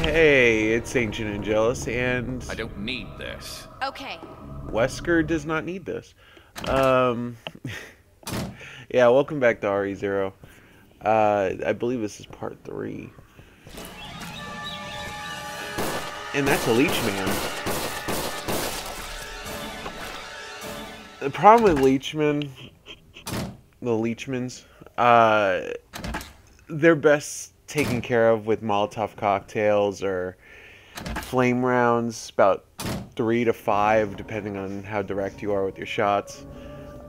Hey, it's Ancient Angelus, and I don't need this. Okay. Wesker does not need this. Um, yeah, welcome back to RE0. I believe this is part 3. And that's a leech man. The problem with leechmen, the leechmans, they're best taken care of with Molotov cocktails or flame rounds, about 3 to 5, depending on how direct you are with your shots.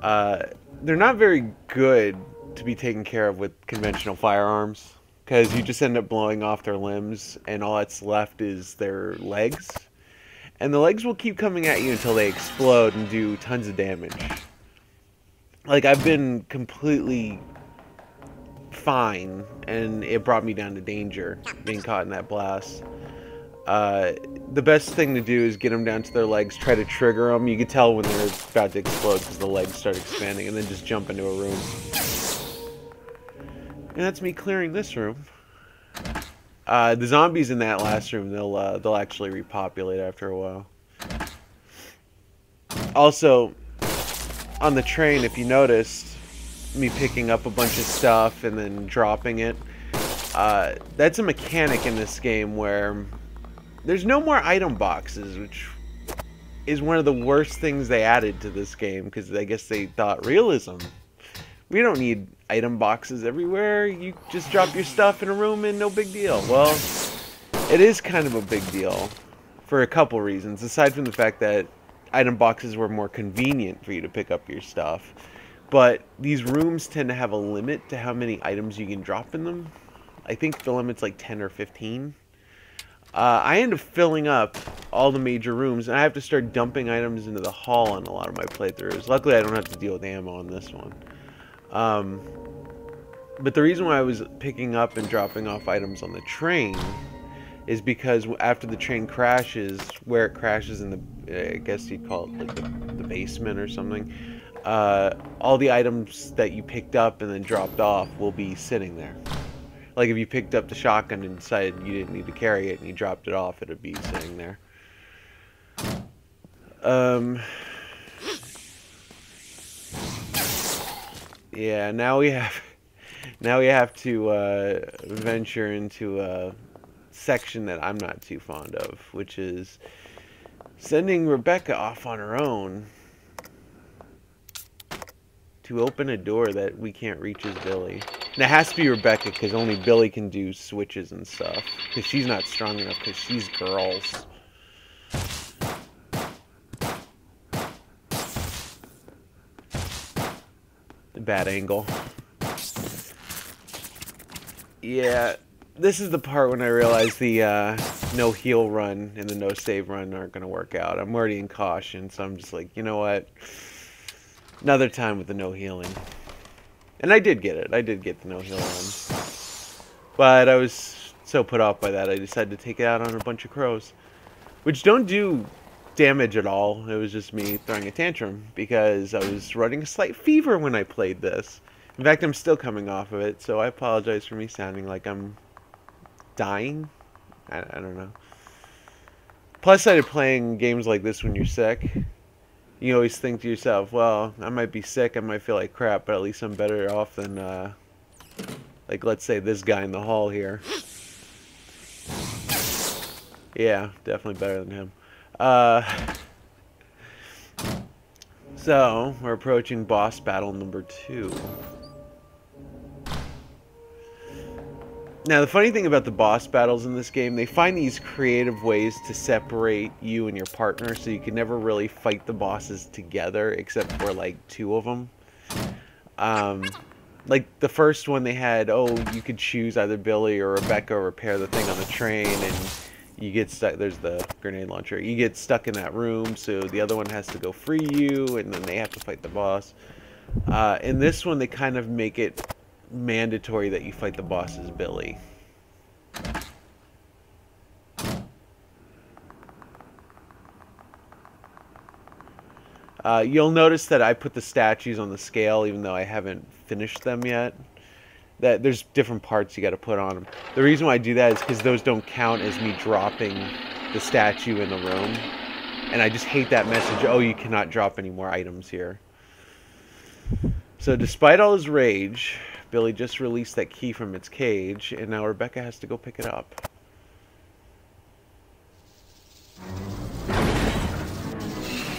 They're not very good to be taken care of with conventional firearms, because you just end up blowing off their limbs, and all that's left is their legs. And the legs will keep coming at you until they explode and do tons of damage. Like, I've been completely fine, and it brought me down to danger, being caught in that blast. The best thing to do is get them down to their legs, try to trigger them. You can tell when they're about to explode because the legs start expanding, and then just jump into a room. And that's me clearing this room. The zombies in that last room, they'll actually repopulate after a while. Also, on the train, if you noticed me picking up a bunch of stuff and then dropping it, that's a mechanic in this game where there's no more item boxes, which is one of the worst things they added to this game, because I guess they thought realism. We don't need item boxes everywhere. You just drop your stuff in a room and no big deal. Well, it is kind of a big deal for a couple reasons, aside from the fact that item boxes were more convenient for you to pick up your stuff. But these rooms tend to have a limit to how many items you can drop in them. I think the limit's like 10 or 15. I end up filling up all the major rooms, and I have to start dumping items into the hall on a lot of my playthroughs. Luckily, I don't have to deal with ammo on this one. But the reason why I was picking up and dropping off items on the train is because after the train crashes, where it crashes in the, I guess you'd call it like the basement or something, all the items that you picked up and then dropped off will be sitting there. Like if you picked up the shotgun and decided you didn't need to carry it and you dropped it off, it would be sitting there. Yeah, now we have to venture into a section that I'm not too fond of, which is sending Rebecca off on her own to open a door that we can't reach as Billy. And it has to be Rebecca, because only Billy can do switches and stuff, because she's not strong enough, because she's girls. Bad angle. Yeah, this is the part when I realize the no heal run and the no save run aren't going to work out. I'm already in caution, so I'm just like, you know what? Another time with the no healing. And I did get it. I did get the no heal run. But I was so put off by that, I decided to take it out on a bunch of crows. Which don't do damage at all. It was just me throwing a tantrum, because I was running a slight fever when I played this. In fact, I'm still coming off of it, so I apologize for me sounding like I'm dying. I don't know. Plus, I playing games like this when you're sick. You always think to yourself, well, I might be sick, I might feel like crap, but at least I'm better off than, like, let's say this guy in the hall here. Yeah, definitely better than him. So, we're approaching boss battle number 2. Now, the funny thing about the boss battles in this game, they find these creative ways to separate you and your partner, so you can never really fight the bosses together, except for, like, 2 of them. Like, the first one they had, oh, you could choose either Billy or Rebecca or repair the thing on the train, and you get stuck. There's the grenade launcher. You get stuck in that room, so the other one has to go free you, and then they have to fight the boss. In this one, they kind of make it mandatory that you fight the boss as Billy. You'll notice that I put the statues on the scale, even though I haven't finished them yet. that there's different parts you got to put on them. The reason why I do that is because those don't count as me dropping the statue in the room. And I just hate that message, oh, you cannot drop any more items here. So despite all his rage, Billy just released that key from its cage, and now Rebecca has to go pick it up.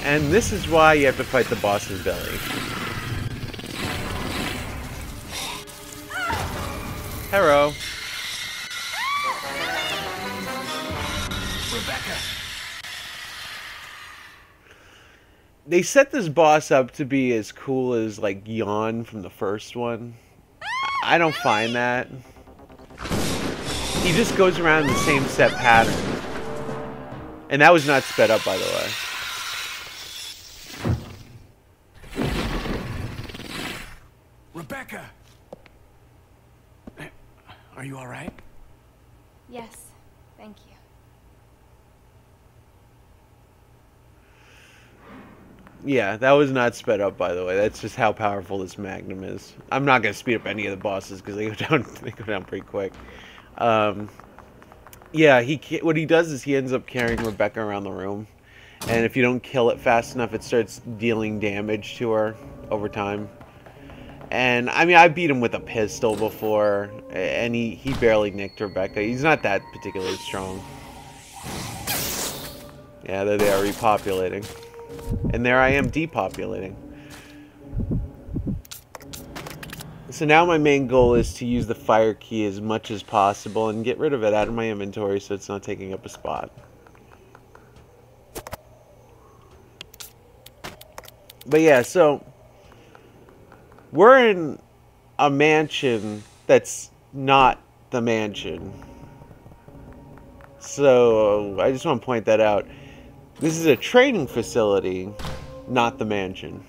And this is why you have to fight the boss's belly. Hello. Rebecca. They set this boss up to be as cool as, like, Yawn from the first one. I don't find that. He just goes around in the same set pattern. And that was not sped up, by the way. Rebecca! Are you alright? Yes, thank you. Yeah, that was not sped up, by the way. That's just how powerful this Magnum is. I'm not going to speed up any of the bosses because they go down pretty quick. Yeah, what he does is he ends up carrying Rebecca around the room. And if you don't kill it fast enough, it starts dealing damage to her over time. And, I mean, I beat him with a pistol before, and he barely nicked Rebecca. He's not that particularly strong. Yeah, there they are repopulating. And there I am depopulating. So now my main goal is to use the fire key as much as possible and get rid of it out of my inventory so it's not taking up a spot. But yeah, so we're in a mansion that's not the mansion. So I just want to point that out. This is a training facility, not the mansion.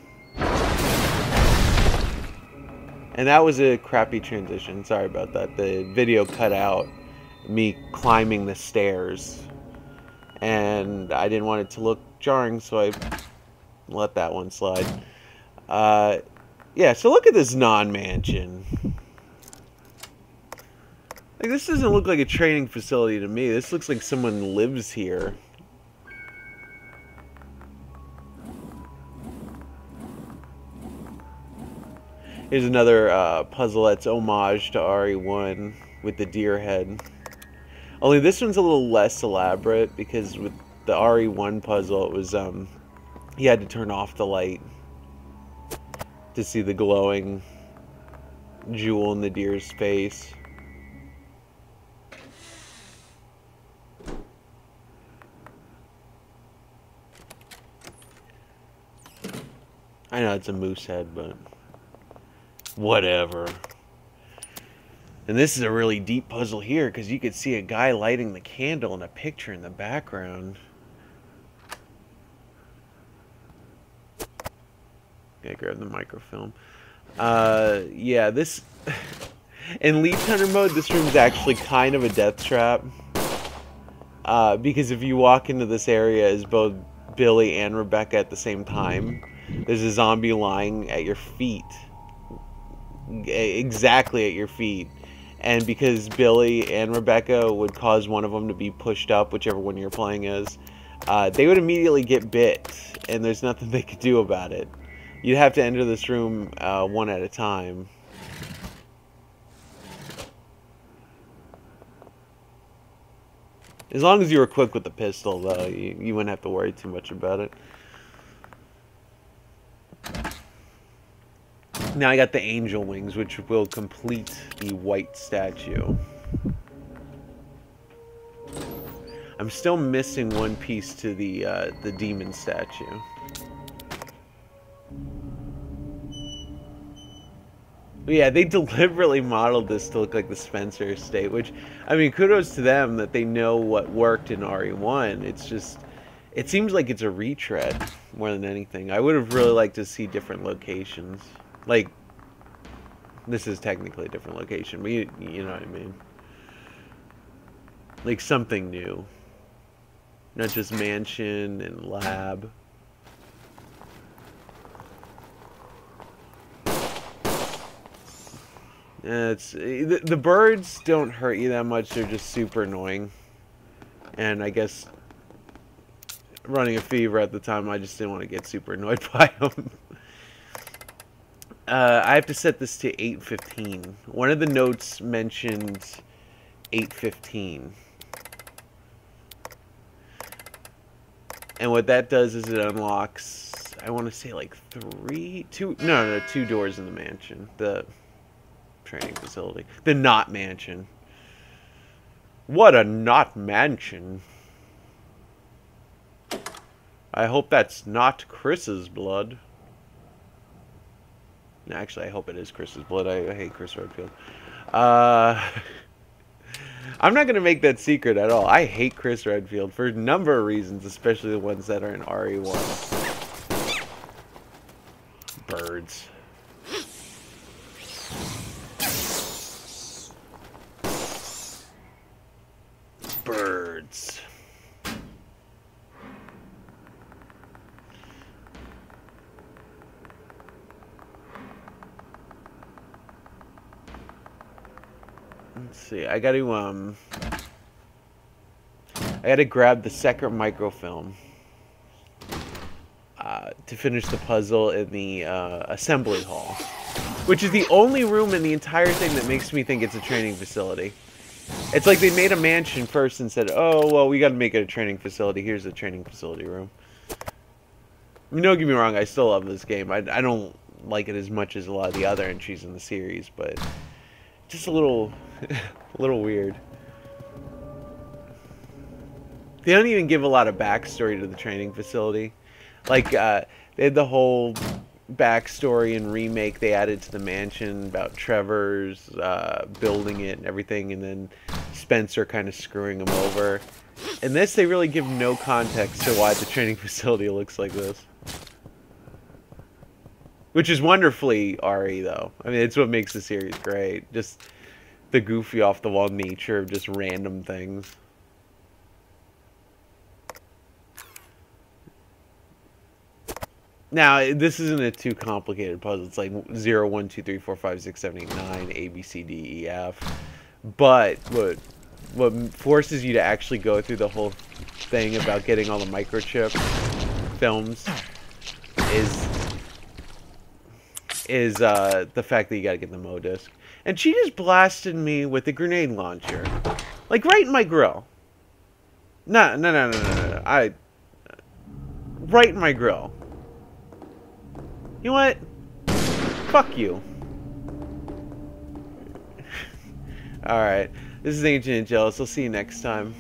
And that was a crappy transition. Sorry about that. The video cut out me climbing the stairs. And I didn't want it to look jarring, so I let that one slide. Yeah, so look at this non-mansion. Like, this doesn't look like a training facility to me. This looks like someone lives here. Here's another puzzle that's homage to RE1 with the deer head. Only this one's a little less elaborate because with the RE1 puzzle, it was you had to turn off the light to see the glowing jewel in the deer's face. I know it's a moose head, but whatever. And this is a really deep puzzle here because you could see a guy lighting the candle and a picture in the background. Yeah, grab the microfilm. Yeah, this in Leech Hunter mode, this room's actually kind of a death trap. Because if you walk into this area as both Billy and Rebecca at the same time, there's a zombie lying at your feet. Exactly at your feet. And because Billy and Rebecca would cause one of them to be pushed up, whichever one you're playing is, they would immediately get bit, and there's nothing they could do about it. You'd have to enter this room one at a time. As long as you were quick with the pistol, though, you wouldn't have to worry too much about it. Now I got the angel wings, which will complete the white statue. I'm still missing one piece to the demon statue. But yeah, they deliberately modeled this to look like the Spencer estate, which, I mean, kudos to them that they know what worked in RE1. It's just, it seems like it's a retread more than anything. I would have really liked to see different locations. Like, this is technically a different location, but you know what I mean. Like something new. Not just mansion and lab. The birds don't hurt you that much. They're just super annoying. And I guess running a fever at the time, I just didn't want to get super annoyed by them. I have to set this to 8:15. One of the notes mentioned 8:15. And what that does is it unlocks, I want to say like two doors in the mansion. The training facility. The not mansion. What a not mansion. I hope that's not Chris's blood. Actually, I hope it is Chris's blood. I hate Chris Redfield. I'm not going to make that secret at all. I hate Chris Redfield for a number of reasons, especially the ones that are in RE1. Birds. Birds. Let's see. I gotta grab the second microfilm to finish the puzzle in the assembly hall, which is the only room in the entire thing that makes me think it's a training facility. It's like they made a mansion first and said, "Oh, well, we got to make it a training facility. Here's a training facility room." I mean, don't get me wrong. I still love this game. I don't like it as much as a lot of the other entries in the series, but just a little, a little weird. They don't even give a lot of backstory to the training facility. Like, they had the whole backstory and remake they added to the mansion about Trevor's building it and everything, and then Spencer kind of screwing him over. In this, they really give no context to why the training facility looks like this. Which is wonderfully RE, though. I mean, it's what makes the series great. Just the goofy, off-the-wall nature of just random things. Now, this isn't a too complicated puzzle. It's like 0, 1, 2, 3, 4, 5, 6, 7, 8, 9, A, B, C, D, E, F. But what forces you to actually go through the whole thing about getting all the microchip films is the fact that you gotta get the Mo disc. And she just blasted me with a grenade launcher. Like, right in my grill. No. Right in my grill. You know what? Fuck you. Alright. This is Ancient Angelus. I'll see you next time.